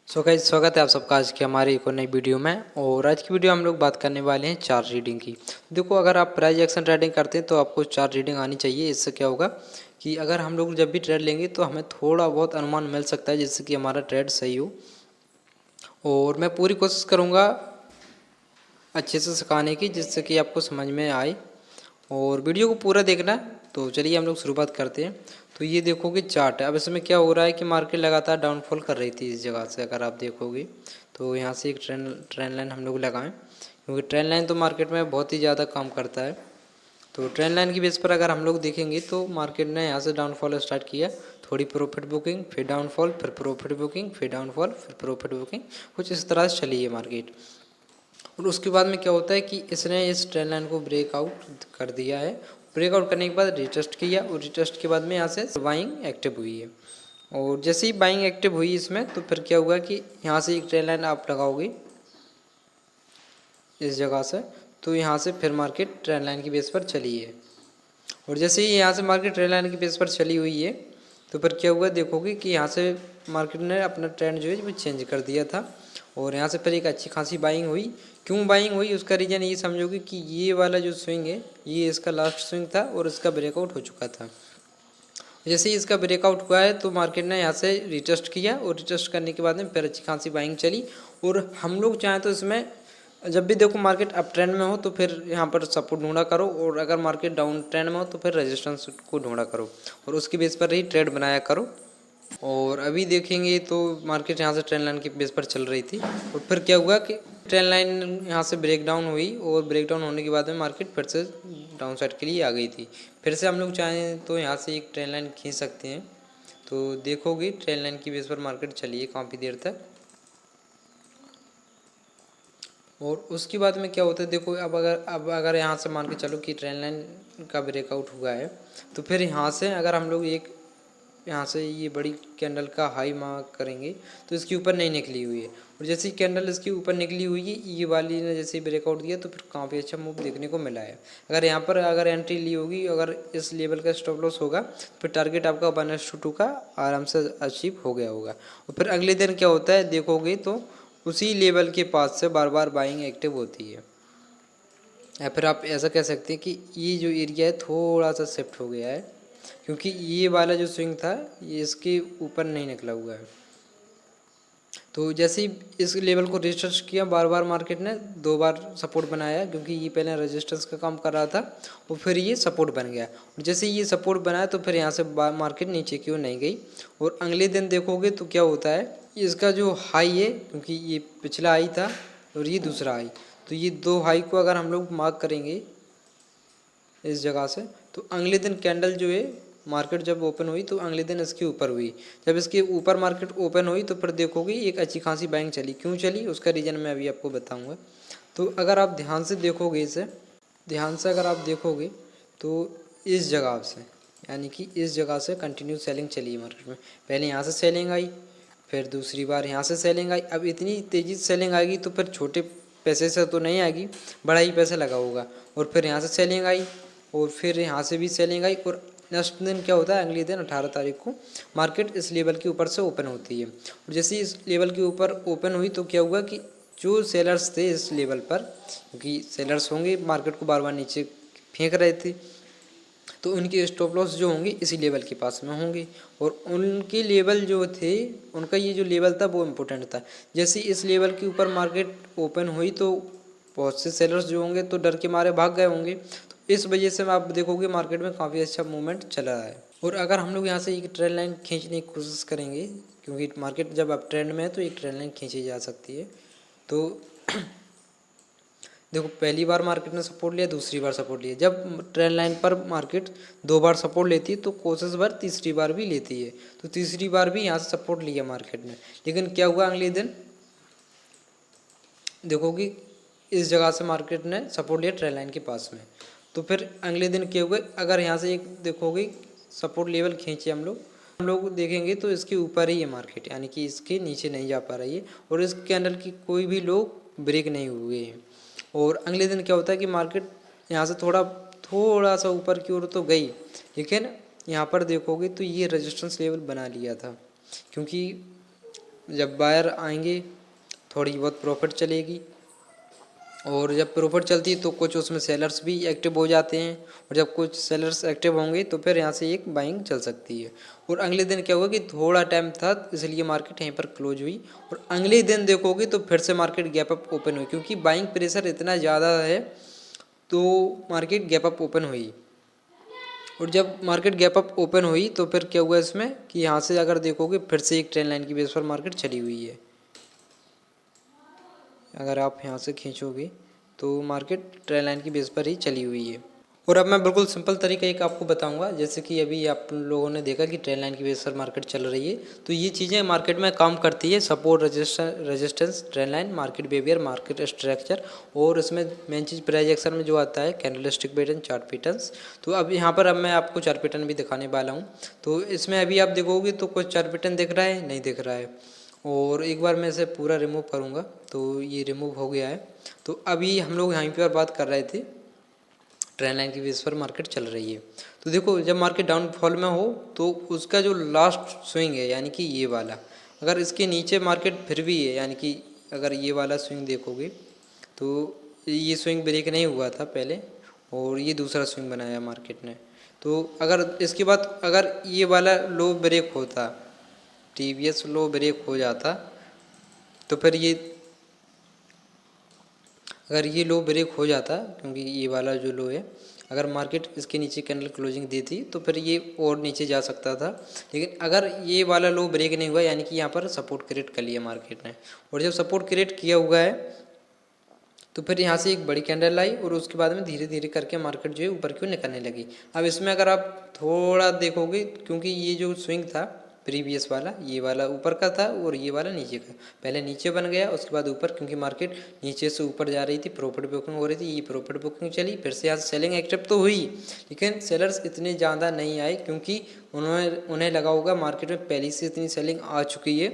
Guys, स्वागत है आप सबका आज की हमारी एक और नई वीडियो में। और आज की वीडियो हम लोग बात करने वाले हैं चार्ट रीडिंग की। देखो, अगर आप प्राइस एक्शन ट्रेडिंग करते हैं तो आपको चार्ट रीडिंग आनी चाहिए। इससे क्या होगा कि अगर हम लोग जब भी ट्रेड लेंगे तो हमें थोड़ा बहुत अनुमान मिल सकता है जिससे कि हमारा ट्रेड सही हो। और मैं पूरी कोशिश करूँगा अच्छे से सिखाने की जिससे कि आपको समझ में आए। और वीडियो को पूरा देखना। तो चलिए हम लोग शुरुआत करते हैं। तो ये देखोगे चार्ट है। अब इसमें क्या हो रहा है कि मार्केट लगातार डाउनफॉल कर रही थी इस जगह से। अगर आप देखोगे तो यहाँ से एक ट्रेंड लाइन हम लोग लगाएं, क्योंकि ट्रेंड लाइन तो मार्केट में बहुत ही ज़्यादा काम करता है। तो ट्रेंड लाइन की बेस पर अगर हम लोग देखेंगे तो मार्केट ने यहाँ से डाउनफॉल स्टार्ट किया, थोड़ी प्रॉफिट बुकिंग, फिर डाउनफॉल, फिर प्रॉफिट बुकिंग, फिर डाउनफॉल, फिर प्रॉफिट बुकिंग, कुछ इस तरह से चली है मार्केट। और उसके बाद में क्या होता है कि इसने इस ट्रेंड लाइन को ब्रेकआउट कर दिया है। ब्रेकआउट करने के बाद रिटेस्ट किया और रिटेस्ट के बाद में यहाँ से बाइंग एक्टिव हुई है। और जैसे ही बाइंग एक्टिव हुई इसमें तो फिर क्या हुआ कि यहाँ से एक ट्रेंड लाइन आप लगाओगे इस जगह से, तो यहाँ से फिर मार्केट ट्रेंड लाइन की बेस पर चली है। और जैसे ही यहाँ से मार्केट ट्रेंड लाइन की बेस पर चली हुई है तो फिर क्या हुआ देखोगे कि यहाँ से मार्केट ने अपना ट्रेंड जो है वो चेंज कर दिया था। और यहाँ से फिर एक अच्छी खासी बाइंग हुई। क्यों बाइंग हुई उसका रीज़न ये समझोगे कि ये वाला जो स्विंग है ये इसका लास्ट स्विंग था और इसका ब्रेकआउट हो चुका था। जैसे ही इसका ब्रेकआउट हुआ है तो मार्केट ने यहाँ से रिटेस्ट किया और रिटेस्ट करने के बाद में फिर अच्छी खासी बाइंग चली। और हम लोग चाहें तो इसमें जब भी देखो मार्केट अप ट्रेंड में हो तो फिर यहाँ पर सपोर्ट ढूंढा करो, और अगर मार्केट डाउन ट्रेंड में हो तो फिर रेजिस्टेंस को ढूंढा करो और उसकी बेस पर ही ट्रेड बनाया करो। और अभी देखेंगे तो मार्केट यहाँ से ट्रेंड लाइन की बेस पर चल रही थी और फिर क्या हुआ कि ट्रेंड लाइन यहाँ से ब्रेक डाउन हुई और ब्रेक डाउन होने के बाद में मार्केट फिर से डाउन साइड के लिए आ गई थी। फिर से हम लोग चाहें तो यहाँ से एक ट्रेंड लाइन खींच सकते हैं। तो देखोगे ट्रेंड लाइन की बेस पर मार्केट चली है काफ़ी देर तक। और उसके बाद में क्या होता है देखो, अब अगर यहाँ से मान के चलो कि ट्रेंड लाइन का ब्रेकआउट हुआ है तो फिर यहाँ से अगर हम लोग एक यहाँ से ये बड़ी कैंडल का हाई मार्क करेंगे तो इसके ऊपर नहीं निकली हुई है। और जैसे ही कैंडल इसके ऊपर निकली हुई है ये वाली ने जैसे ही ब्रेकआउट दिया तो फिर काफ़ी अच्छा मूव देखने को मिला है। अगर यहाँ पर अगर एंट्री ली होगी, अगर इस लेवल का स्टॉप लॉस होगा तो फिर टारगेट आपका 1:2 का आराम से अचीव हो गया होगा। और फिर अगले दिन क्या होता है देखोगे तो उसी लेवल के पास से बार बार बाइंग एक्टिव होती है। या फिर आप ऐसा कह सकते हैं कि ये जो एरिया है थोड़ा सा शिफ्ट हो गया है, क्योंकि ये वाला जो स्विंग था ये इसके ऊपर नहीं निकला हुआ है। तो जैसे ही इस लेवल को रेजिस्टेंस किया बार बार मार्केट ने 2 बार सपोर्ट बनाया, क्योंकि ये पहले रेजिस्टेंस का काम कर रहा था और फिर ये सपोर्ट बन गया। और जैसे ये सपोर्ट बनाया तो फिर यहाँ से मार्केट नीचे की ओर नहीं गई। और अगले दिन देखोगे तो क्या होता है, इसका जो हाई है, क्योंकि ये पिछला हाई था और ये दूसरा हाई, तो ये 2 हाई को अगर हम लोग मार्क करेंगे इस जगह से तो अगले दिन कैंडल जो है मार्केट जब ओपन हुई तो अगले दिन इसके ऊपर हुई। जब इसके ऊपर मार्केट ओपन हुई तो फिर देखोगे एक अच्छी खासी बाइंग चली। क्यों चली उसका रीज़न मैं अभी आपको बताऊंगा। तो अगर आप ध्यान से देखोगे अगर आप देखोगे तो इस जगह से, यानी कि इस जगह से कंटिन्यू सेलिंग चली है मार्केट में। पहले यहाँ से सेलिंग आई, फिर दूसरी बार यहाँ से सेलिंग आई। अब इतनी तेज़ी से सेलिंग आएगी तो फिर छोटे पैसे से तो नहीं आएगी, बड़ा ही पैसा लगा होगा। और फिर यहाँ से सेलिंग आई और फिर यहाँ से भी सेलिंग आई। और नेक्स्ट दिन क्या होता है, अगले दिन 18 तारीख को मार्केट इस लेवल के ऊपर से ओपन होती है। और जैसे इस लेवल के ऊपर ओपन हुई तो क्या हुआ कि जो सेलर्स थे इस लेवल पर, क्योंकि सेलर्स होंगे मार्केट को बार बार नीचे फेंक रहे थे, तो उनके स्टॉप लॉस जो होंगे इसी लेवल के पास में होंगे। और उनके लेवल जो थे, उनका ये जो लेवल था वो इम्पोर्टेंट था। जैसे इस लेवल के ऊपर मार्केट ओपन हुई तो बहुत से सेलर्स जो होंगे तो डर के मारे भाग गए होंगे। तो इस वजह से आप देखोगे मार्केट में काफ़ी अच्छा मूवमेंट चल रहा है। और अगर हम लोग यहाँ से एक ट्रेंड लाइन खींचने की कोशिश करेंगे, क्योंकि मार्केट जब अप ट्रेंड में है तो एक ट्रेंड लाइन खींची जा सकती है। तो देखो, पहली बार मार्केट ने सपोर्ट लिया, दूसरी बार सपोर्ट लिया। जब ट्रेंड लाइन पर मार्केट 2 बार सपोर्ट लेती है तो कोशिश बार तीसरी बार भी लेती है। तो तीसरी बार भी यहाँ से सपोर्ट लिया मार्केट ने, लेकिन क्या हुआ अगले दिन देखोगे इस जगह से मार्केट ने सपोर्ट लिया ट्रेंड लाइन के पास में। तो फिर अगले दिन क्या हुआ, अगर यहाँ से एक देखोगे सपोर्ट लेवल खींचे हम लोग देखेंगे तो इसके ऊपर ही है मार्केट, यानी कि इसके नीचे नहीं जा पा रही है और इस कैंडल की कोई भी लो ब्रेक नहीं हुए हैं। और अगले दिन क्या होता है कि मार्केट यहाँ से थोड़ा सा ऊपर की ओर तो गई, लेकिन यहाँ पर देखोगे तो ये रेजिस्टेंस लेवल बना लिया था, क्योंकि जब बायर आएंगे थोड़ी बहुत प्रॉफिट चलेगी, और जब प्रॉफिट चलती है तो कुछ उसमें सेलर्स भी एक्टिव हो जाते हैं, और जब कुछ सेलर्स एक्टिव होंगे तो फिर यहाँ से एक बाइंग चल सकती है। और अगले दिन क्या हुआ कि थोड़ा टाइम था इसलिए मार्केट यहीं पर क्लोज हुई, और अगले दिन देखोगे तो फिर से मार्केट गैप अप ओपन हुई, क्योंकि बाइंग प्रेशर इतना ज़्यादा है तो मार्केट गैप अप ओपन हुई। और जब मार्केट गैप अप ओपन हुई तो फिर क्या हुआ इसमें कि यहाँ से अगर देखोगे फिर से एक ट्रेंड लाइन की बेस पर मार्केट चली हुई है। अगर आप यहाँ से खींचोगे तो मार्केट ट्रेंड लाइन की बेस पर ही चली हुई है। और अब मैं बिल्कुल सिंपल तरीका एक आपको बताऊंगा, जैसे कि अभी आप लोगों ने देखा कि ट्रेंड लाइन की बेस पर मार्केट चल रही है, तो ये चीज़ें मार्केट में काम करती है, support, resistance, trend line, market behaviour, market structure, और इसमें मेन चीज़ प्राइस एक्शन में जो आता है कैंडलस्टिक पैटर्न, चार्ट पैटर्न्स। तो अब यहाँ पर अब मैं आपको चार्ट पैटर्न भी दिखाने वाला हूँ। तो इसमें अभी आप देखोगे तो कुछ चार्ट पैटर्न दिख रहा है, नहीं दिख रहा है, और एक बार मैं इसे पूरा रिमूव करूँगा तो ये रिमूव हो गया है। तो अभी हम लोग यहाँ पर बात कर रहे थे ट्रेंड लाइन की बेस पर मार्केट चल रही है। तो देखो जब मार्केट डाउनफॉल में हो तो उसका जो लास्ट स्विंग है यानी कि ये वाला, अगर इसके नीचे मार्केट फिर भी है, यानी कि अगर ये वाला स्विंग देखोगे तो ये स्विंग ब्रेक नहीं हुआ था पहले, और ये दूसरा स्विंग बनाया मार्केट ने। तो अगर इसके बाद अगर ये वाला लो ब्रेक होता, टीवीएस लो ब्रेक हो जाता, तो फिर ये अगर ये लो ब्रेक हो जाता, क्योंकि ये वाला जो लो है, अगर मार्केट इसके नीचे कैंडल क्लोजिंग देती तो फिर ये और नीचे जा सकता था। लेकिन अगर ये वाला लो ब्रेक नहीं हुआ, यानी कि यहाँ पर सपोर्ट क्रिएट कर लिया मार्केट ने, और जब सपोर्ट क्रिएट किया हुआ है तो फिर यहाँ से एक बड़ी कैंडल आई, और उसके बाद में धीरे धीरे करके मार्केट जो है ऊपर क्यों निकलने लगी। अब इसमें अगर आप थोड़ा देखोगे, क्योंकि ये जो स्विंग था प्रीवियस वाला, ये वाला ऊपर का था और ये वाला नीचे का, पहले नीचे बन गया उसके बाद ऊपर, क्योंकि मार्केट नीचे से ऊपर जा रही थी, प्रॉफिट बुकिंग हो रही थी, ये प्रॉफिट बुकिंग चली, फिर से यहाँ से सेलिंग एक्टिव तो हुई, लेकिन सेलर्स इतने ज़्यादा नहीं आए, क्योंकि उन्हें लगा होगा मार्केट में पहले से इतनी सेलिंग आ चुकी है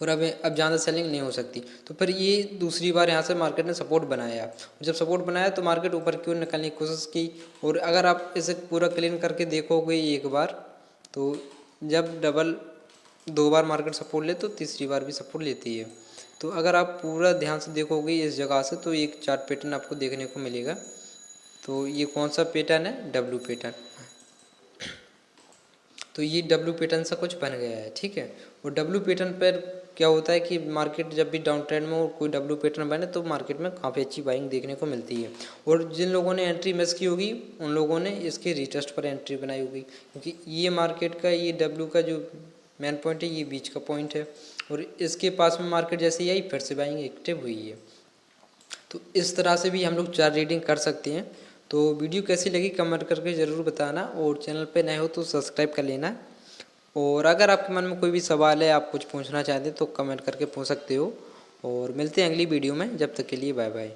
और अब ज़्यादा सेलिंग नहीं हो सकती। तो फिर ये दूसरी बार यहाँ से मार्केट ने सपोर्ट बनाया, जब सपोर्ट बनाया तो मार्केट ऊपर क्यों निकलने की कोशिश की। और अगर आप इसे पूरा क्लीन करके देखोगे एक बार, तो जब डबल 2 बार मार्केट सपोर्ट ले तो तीसरी बार भी सपोर्ट लेती है। तो अगर आप पूरा ध्यान से देखोगे इस जगह से तो एक चार्ट पैटर्न आपको देखने को मिलेगा। तो ये कौन सा पैटर्न है, डब्ल्यू पैटर्न। तो ये डब्ल्यू पैटर्न सा कुछ बन गया है, ठीक है। और डब्ल्यू पैटर्न पर क्या होता है कि मार्केट जब भी डाउन ट्रेंड में और कोई डब्ल्यू पैटर्न बने तो मार्केट में काफ़ी अच्छी बाइंग देखने को मिलती है। और जिन लोगों ने एंट्री मिस की होगी उन लोगों ने इसके रिटेस्ट पर एंट्री बनाई होगी, क्योंकि ये मार्केट का ये डब्ल्यू का जो मेन पॉइंट है ये बीच का पॉइंट है, और इसके पास में मार्केट जैसे ही आई फिर से बाइंग एक्टिव हुई है। तो इस तरह से भी हम लोग चार्ट रीडिंग कर सकते हैं। तो वीडियो कैसी लगी कमेंट करके ज़रूर बताना, और चैनल पे नए हो तो सब्सक्राइब कर लेना। और अगर आपके मन में कोई भी सवाल है, आप कुछ पूछना चाहते हैं तो कमेंट करके पूछ सकते हो। और मिलते हैं अगली वीडियो में, जब तक के लिए बाय बाय।